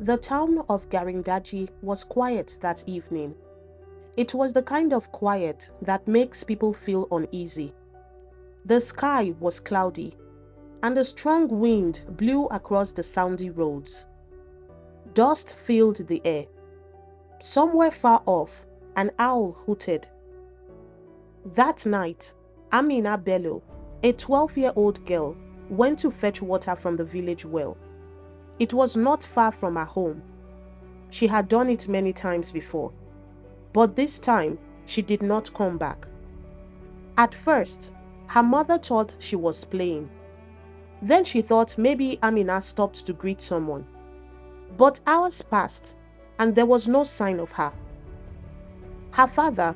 The town of Garindaji was quiet that evening. It was the kind of quiet that makes people feel uneasy. The sky was cloudy, and a strong wind blew across the sandy roads. Dust filled the air. Somewhere far off, an owl hooted. That night, Amina Bello, a 12-year-old girl, went to fetch water from the village well. It was not far from her home. She had done it many times before, but this time she did not come back. At first, her mother thought she was playing. Then she thought maybe Amina stopped to greet someone. But hours passed, and there was no sign of her. Her father,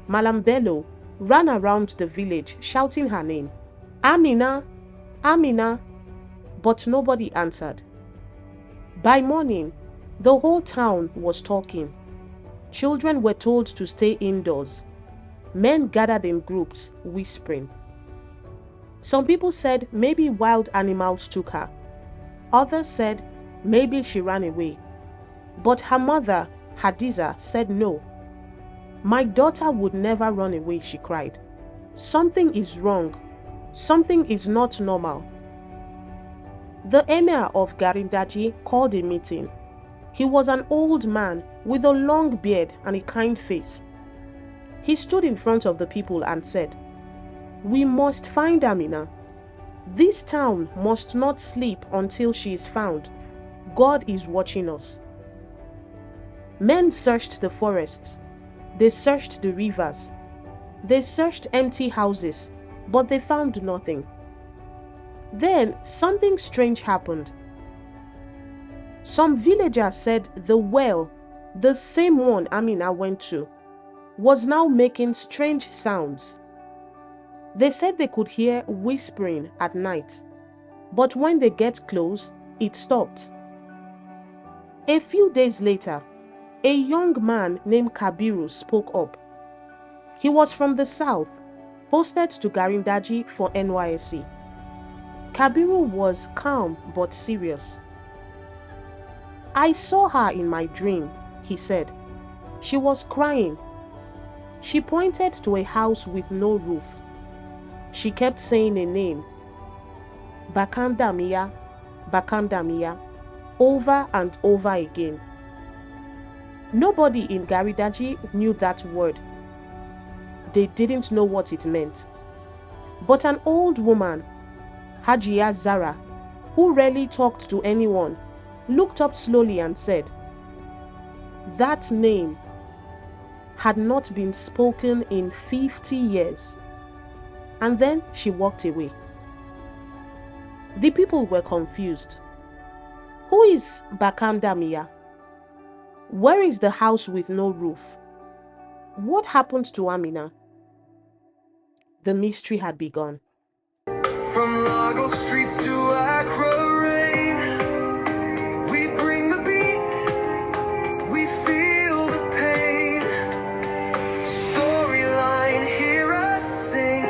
Malam Bello, ran around the village shouting her name, "Amina! Amina!" but nobody answered. By morning, the whole town was talking. Children were told to stay indoors. Men gathered in groups, whispering. Some people said maybe wild animals took her. Others said maybe she ran away. But her mother, Hadiza, said no. "My daughter would never run away," she cried. "Something is wrong. Something is not normal." The emir of Garindaji called a meeting. He was an old man with a long beard and a kind face. He stood in front of the people and said, "We must find Amina. This town must not sleep until she is found. God is watching us." Men searched the forests. They searched the rivers. They searched empty houses, but they found nothing. Then something strange happened. Some villagers said the well, the same one Amina went to, was now making strange sounds. They said they could hear whispering at night, but when they get close, it stopped. A few days later, a young man named Kabiru spoke up. He was from the south, posted to Garindaji for NYSC. Kabiru was calm but serious. "I saw her in my dream," he said. "She was crying. She pointed to a house with no roof. She kept saying a name, Bakandamiya, Bakandamiya, over and over again. Nobody in Garindaji knew that word. They didn't know what it meant. But an old woman, Hajiya Zara, who rarely talked to anyone, looked up slowly and said, that name had not been spoken in 50 years. And then she walked away. The people were confused. Who is Bakandamiya? Where is the house with no roof? What happened to Amina? The mystery had begun. From Lago streets to Accra rain, we bring the beat, we feel the pain. Storyline, hear us sing,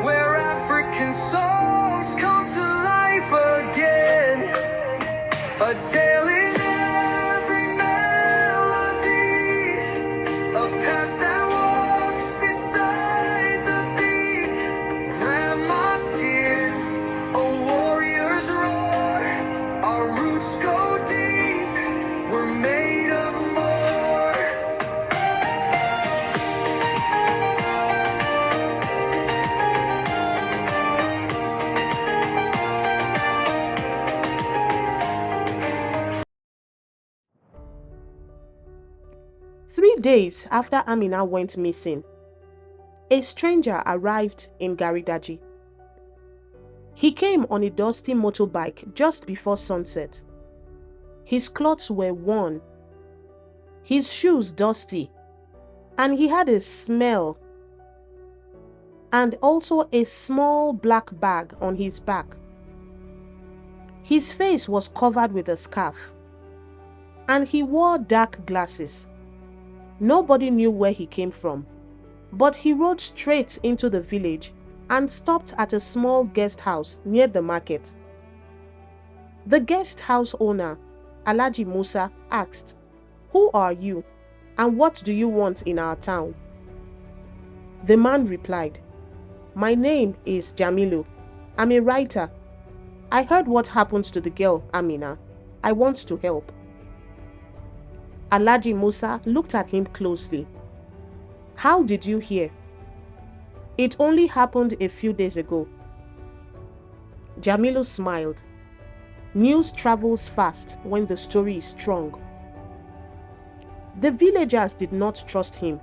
where African songs come to life again. A tale in every melody, a past that walks beside the beat. Grandma's tears, a warrior's roar. Our roots go deep, we're made of more. Three days after Amina went missing, a stranger arrived in Garindaji. He came on a dusty motorbike just before sunset. His clothes were worn, his shoes dusty, and he had a smell, and also a small black bag on his back. His face was covered with a scarf, and he wore dark glasses. Nobody knew where he came from, but he rode straight into the village and stopped at a small guest house near the market. The guest house owner Alhaji Musa, asked, "Who are you, and what do you want in our town?" The man replied, "My name is Jamilu. I'm a writer. I heard what happened to the girl, Amina. I want to help." Alhaji Musa looked at him closely. "How did you hear?" "It only happened a few days ago." Jamilu smiled. News travels fast when the story is strong. The villagers did not trust him.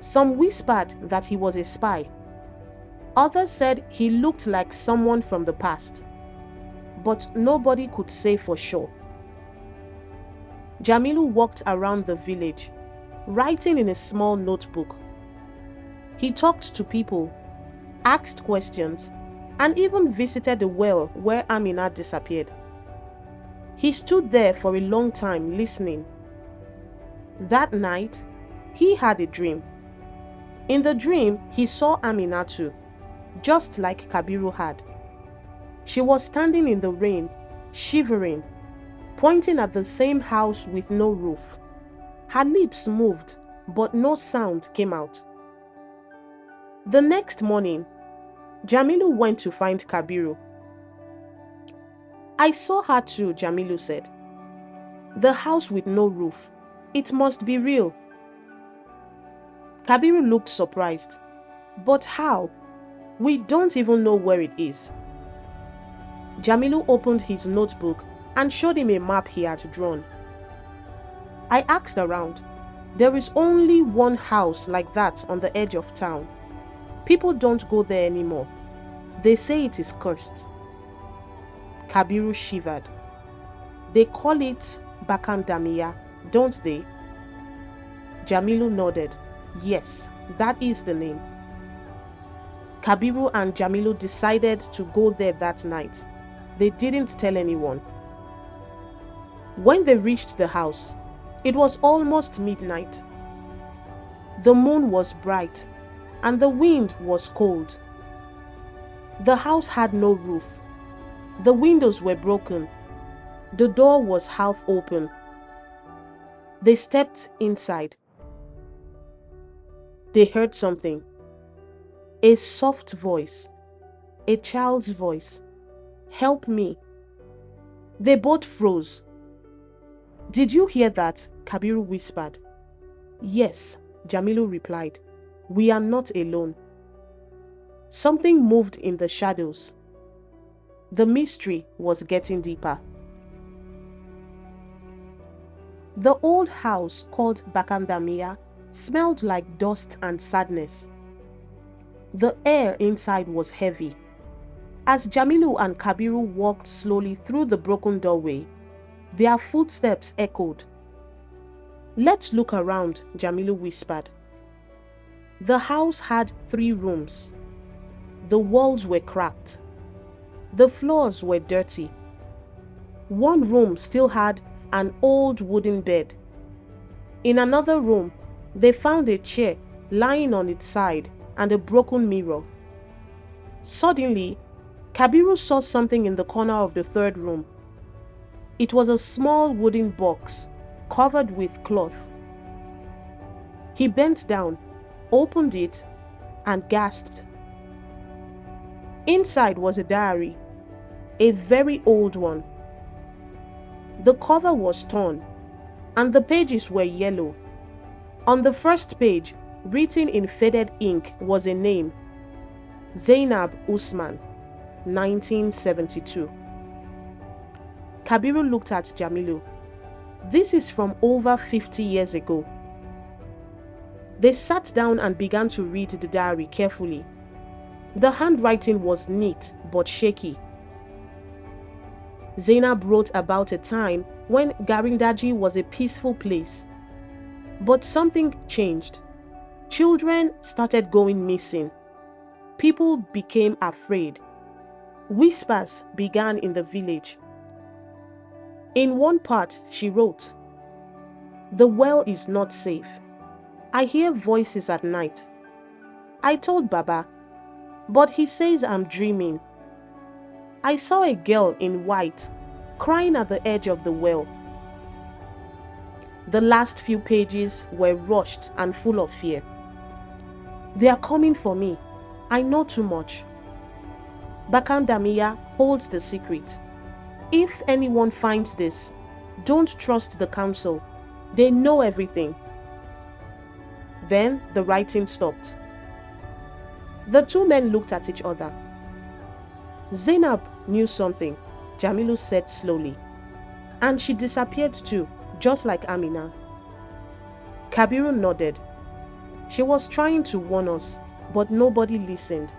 Some whispered that he was a spy. Others said he looked like someone from the past. But nobody could say for sure. Jamilu walked around the village, writing in a small notebook. He talked to people, asked questions, and even visited the well where Amina disappeared. He stood there for a long time listening. That night, he had a dream. In the dream, he saw Amina too, just like Kabiru had. She was standing in the rain, shivering, pointing at the same house with no roof. Her lips moved, but no sound came out. The next morning, Jamilu went to find Kabiru. "I saw her too," Jamilu said. "The house with no roof. It must be real." Kabiru looked surprised. "But how? We don't even know where it is." Jamilu opened his notebook and showed him a map he had drawn. "I asked around. There is only one house like that on the edge of town. People don't go there anymore. They say it is cursed." Kabiru shivered. "They call it Bakandamiya, don't they?" Jamilu nodded. "Yes, that is the name." Kabiru and Jamilu decided to go there that night. They didn't tell anyone. When they reached the house, it was almost midnight. The moon was bright and the wind was cold. The house had no roof. The windows were broken. The door was half open. They stepped inside. They heard something. A soft voice. A child's voice. "Help me." They both froze. "Did you hear that?" Kabiru whispered. "Yes," Jamilu replied. "We are not alone." Something moved in the shadows. The mystery was getting deeper. The old house called Bakandamiya smelled like dust and sadness. The air inside was heavy. As Jamilu and Kabiru walked slowly through the broken doorway, their footsteps echoed. "Let's look around," Jamilu whispered. The house had 3 rooms. The walls were cracked. The floors were dirty. One room still had an old wooden bed. In another room, they found a chair lying on its side and a broken mirror. Suddenly, Kabiru saw something in the corner of the 3rd room. It was a small wooden box covered with cloth. He bent down, opened it, and gasped. Inside was a diary, a very old one. The cover was torn, and the pages were yellow. On the first page, written in faded ink, was a name: Zainab Usman, 1972. Kabiru looked at Jamilu. "This is from over 50 years ago." They sat down and began to read the diary carefully. The handwriting was neat but shaky. Zainab wrote about a time when Garindaji was a peaceful place. But something changed. Children started going missing. People became afraid. Whispers began in the village. In one part, she wrote, "The well is not safe. I hear voices at night. I told Baba, but he says I'm dreaming. I saw a girl in white crying at the edge of the well. The last few pages were rushed and full of fear. They are coming for me. I know too much. Bakandamiya holds the secret. If anyone finds this, don't trust the council. They know everything. Then the writing stopped. The two men looked at each other. Zainab knew something, Jamilu said slowly. And she disappeared too, just like Amina. Kabiru nodded. She was trying to warn us, but nobody listened.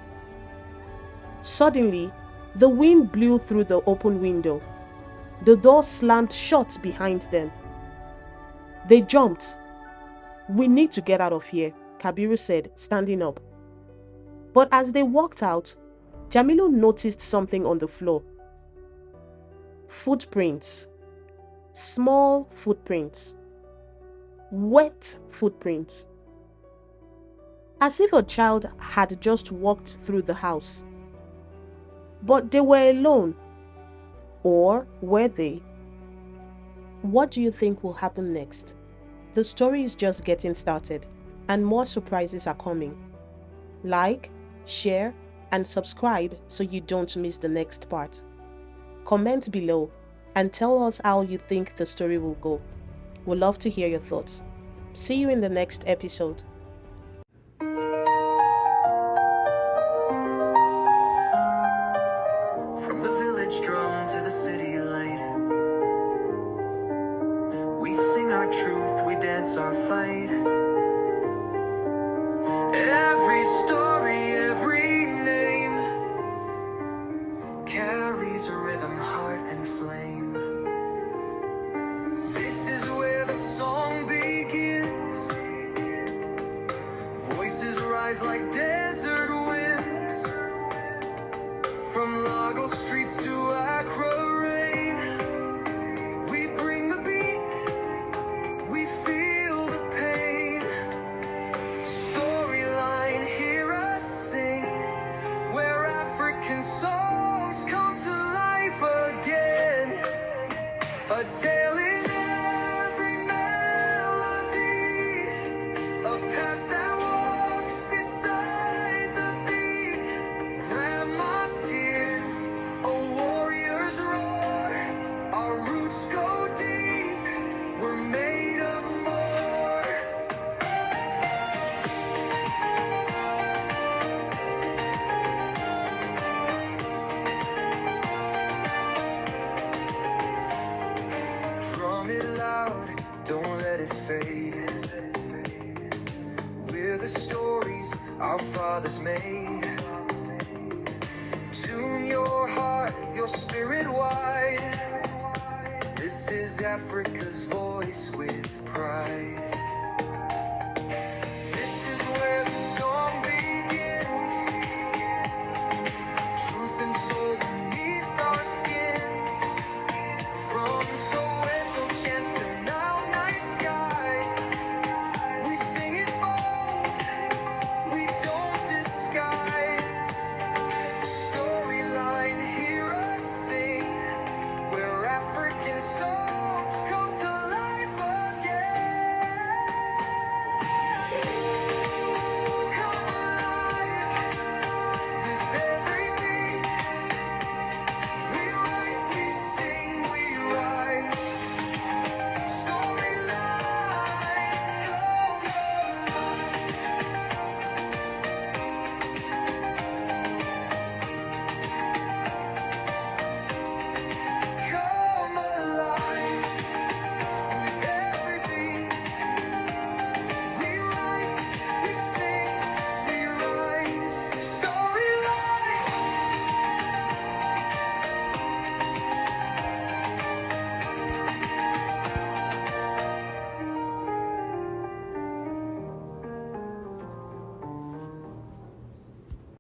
Suddenly, the wind blew through the open window. The door slammed shut behind them. They jumped. We need to get out of here, Kabiru said, standing up. But as they walked out, Jamilu noticed something on the floor. Footprints. Small footprints. Wet footprints. As if a child had just walked through the house. But they were alone. Or were they? What do you think will happen next? The story is just getting started, and more surprises are coming. Like, share, and subscribe so you don't miss the next part. Comment below and tell us how you think the story will go. We'd love to hear your thoughts. See you in the next episode. From the village drum to the city light, we sing our truth, we dance our fight. Every story, every name carries a rhythm, heart, and flame. This is where the song begins. Voices rise like desert winds. From Lago streets to Accra rain, we bring the beat, we feel the pain. Storyline, hear us sing, where African songs come to life again. A tale in every melody, a past that walks beside the beat. Grandma's tears, a warrior's roar. Our roots go deep, we're made of more. Drum it loud, don't let it fade. We're the stories our fathers made. Tune your heart, your spirit wide. This is Africa's voice with pride.